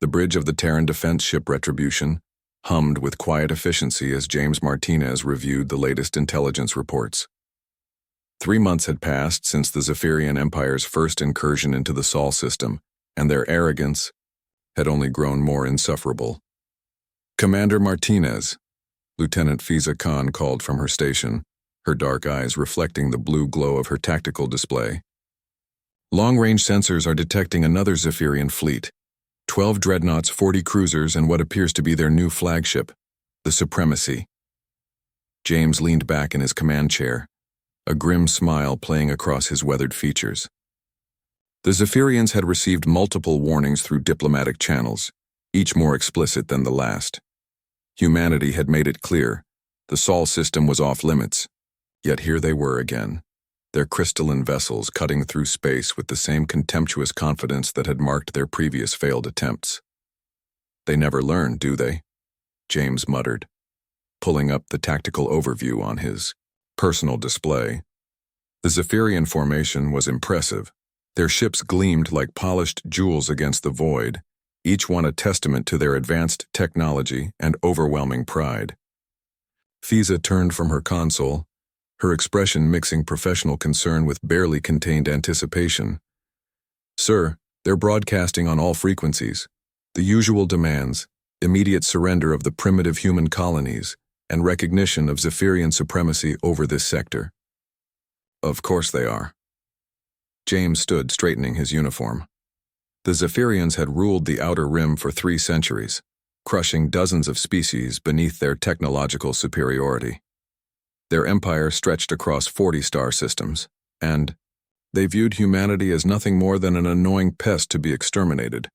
The bridge of the Terran defense ship Retribution hummed with quiet efficiency as James Martinez reviewed the latest intelligence reports. 3 months had passed since the Zephyrian Empire's first incursion into the Sol system, and their arrogance had only grown more insufferable. "Commander Martinez," Lieutenant Fiza Khan called from her station, her dark eyes reflecting the blue glow of her tactical display. "Long-range sensors are detecting another Zephyrian fleet. 12 dreadnoughts, 40 cruisers, and what appears to be their new flagship, the Supremacy." James leaned back in his command chair, a grim smile playing across his weathered features. The Zephyrians had received multiple warnings through diplomatic channels, each more explicit than the last. Humanity had made it clear the Sol system was off limits, yet here they were again, their crystalline vessels cutting through space with the same contemptuous confidence that had marked their previous failed attempts. "They never learn, do they?" James muttered, pulling up the tactical overview on his personal display. The Zephyrian formation was impressive. Their ships gleamed like polished jewels against the void, each one a testament to their advanced technology and overwhelming pride. Fiza turned from her console, her expression mixing professional concern with barely contained anticipation. "Sir, they're broadcasting on all frequencies. The usual demands, immediate surrender of the primitive human colonies, and recognition of Zephyrian supremacy over this sector." "Of course they are." James stood straightening his uniform. The Zephyrians had ruled the Outer Rim for 3 centuries, crushing dozens of species beneath their technological superiority. Their empire stretched across 40 star systems, and they viewed humanity as nothing more than an annoying pest to be exterminated.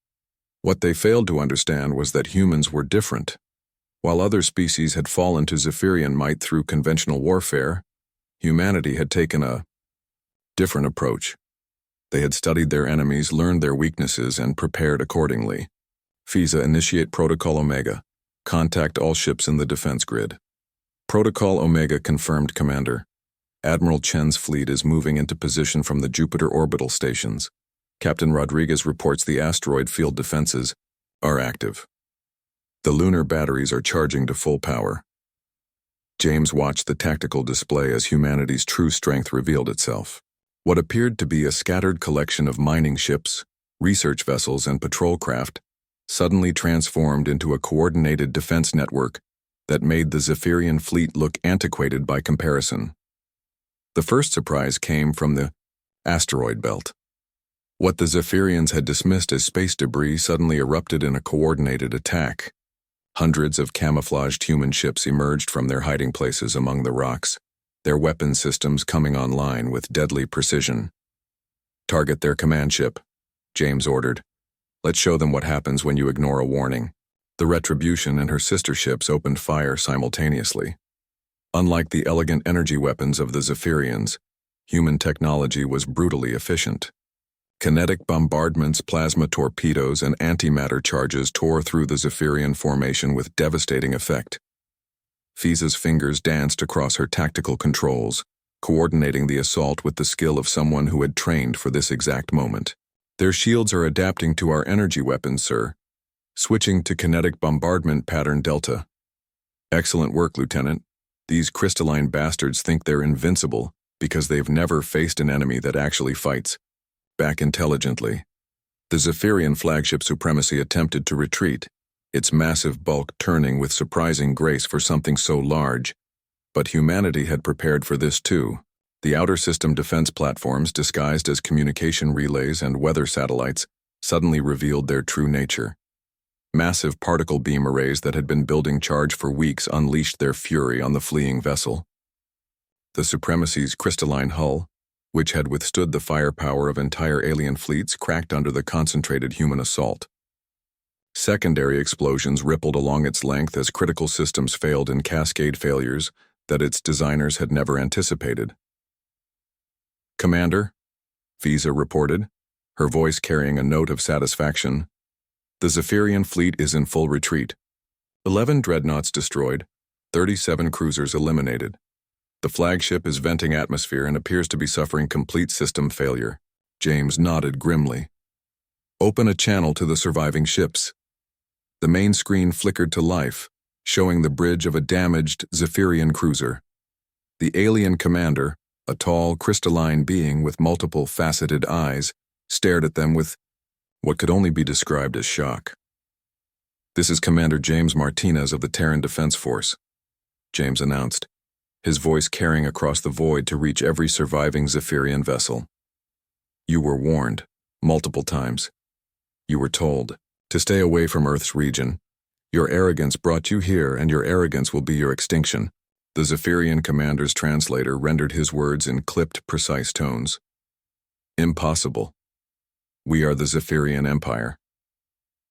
What they failed to understand was that humans were different. While other species had fallen to Zephyrian might through conventional warfare, humanity had taken a different approach. They had studied their enemies, learned their weaknesses, and prepared accordingly. "Fiza, initiate Protocol Omega. Contact all ships in the defense grid." "Protocol Omega confirmed, Commander. Admiral Chen's fleet is moving into position from the Jupiter orbital stations. Captain Rodriguez reports the asteroid field defenses are active. The lunar batteries are charging to full power." James watched the tactical display as humanity's true strength revealed itself. What appeared to be a scattered collection of mining ships, research vessels, and patrol craft suddenly transformed into a coordinated defense network that made the Zephyrian fleet look antiquated by comparison. The first surprise came from the asteroid belt. What the Zephyrians had dismissed as space debris suddenly erupted in a coordinated attack. Hundreds of camouflaged human ships emerged from their hiding places among the rocks, their weapon systems coming online with deadly precision. "Target their command ship," James ordered. "Let's show them what happens when you ignore a warning." The Retribution and her sister ships opened fire simultaneously. Unlike the elegant energy weapons of the Zephyrians, human technology was brutally efficient. Kinetic bombardments, plasma torpedoes, and antimatter charges tore through the Zephyrian formation with devastating effect. Fiza's fingers danced across her tactical controls, coordinating the assault with the skill of someone who had trained for this exact moment. "Their shields are adapting to our energy weapons, sir. Switching to kinetic bombardment pattern Delta." "Excellent work, Lieutenant. These crystalline bastards think they're invincible because they've never faced an enemy that actually fights back intelligently." The Zephyrian flagship Supremacy attempted to retreat, its massive bulk turning with surprising grace for something so large. But humanity had prepared for this too. The outer system defense platforms, disguised as communication relays and weather satellites, suddenly revealed their true nature. Massive particle beam arrays that had been building charge for weeks unleashed their fury on the fleeing vessel. The Supremacy's crystalline hull, which had withstood the firepower of entire alien fleets, cracked under the concentrated human assault. Secondary explosions rippled along its length as critical systems failed in cascade failures that its designers had never anticipated. "Commander," Fiza reported, her voice carrying a note of satisfaction, "the Zephyrian fleet is in full retreat. 11 dreadnoughts destroyed, 37 cruisers eliminated. The flagship is venting atmosphere and appears to be suffering complete system failure." James nodded grimly. "Open a channel to the surviving ships. The main screen flickered to life, showing the bridge of a damaged Zephyrian cruiser. The alien commander, a tall, crystalline being with multiple faceted eyes, stared at them with what could only be described as shock. "This is Commander James Martinez of the Terran Defense Force," James announced, his voice carrying across the void to reach every surviving Zephyrian vessel. "You were warned, multiple times. You were told to stay away from Earth's region. Your arrogance brought you here, and your arrogance will be your extinction." The Zephyrian commander's translator rendered his words in clipped, precise tones. "Impossible. We are the Zephyrian Empire.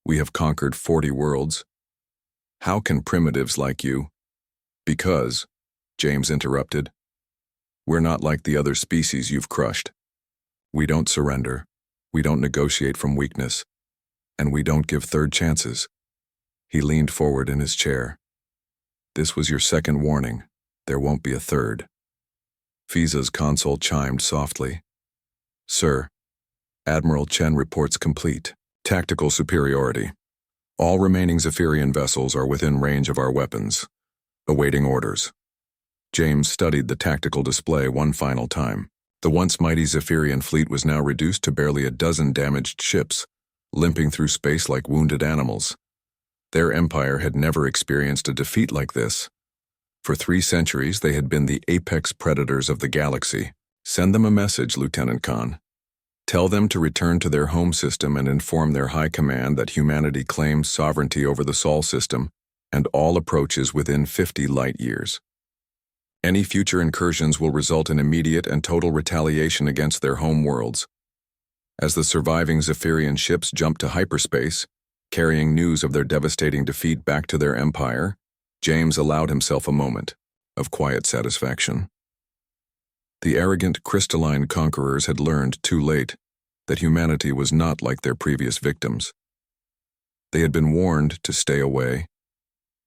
We have conquered 40 worlds. How can primitives like you—" "Because," James interrupted, "we're not like the other species you've crushed. We don't surrender, we don't negotiate from weakness, and we don't give third chances." He leaned forward in his chair. "This was your second warning. There won't be a third." Fiza's console chimed softly. "Sir, Admiral Chen reports complete. Tactical superiority. All remaining Zephyrian vessels are within range of our weapons. Awaiting orders." James studied the tactical display one final time. The once mighty Zephyrian fleet was now reduced to barely a dozen damaged ships, limping through space like wounded animals. Their empire had never experienced a defeat like this. For 3 centuries, they had been the apex predators of the galaxy. "Send them a message, Lieutenant Khan. Tell them to return to their home system and inform their high command that humanity claims sovereignty over the Sol system and all approaches within 50 light years. Any future incursions will result in immediate and total retaliation against their home worlds." As the surviving Zephyrian ships jumped to hyperspace, carrying news of their devastating defeat back to their empire, James allowed himself a moment of quiet satisfaction. The arrogant, crystalline conquerors had learned too late that humanity was not like their previous victims. They had been warned to stay away.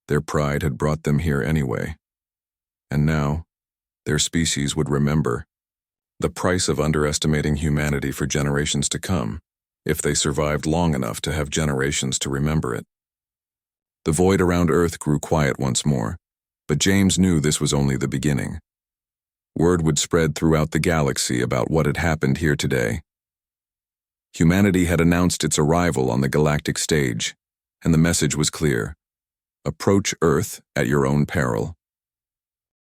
Their pride had brought them here anyway. And now, their species would remember the price of underestimating humanity for generations to come, if they survived long enough to have generations to remember it. The void around Earth grew quiet once more, but James knew this was only the beginning. Word would spread throughout the galaxy about what had happened here today. Humanity had announced its arrival on the galactic stage, and the message was clear: approach Earth at your own peril.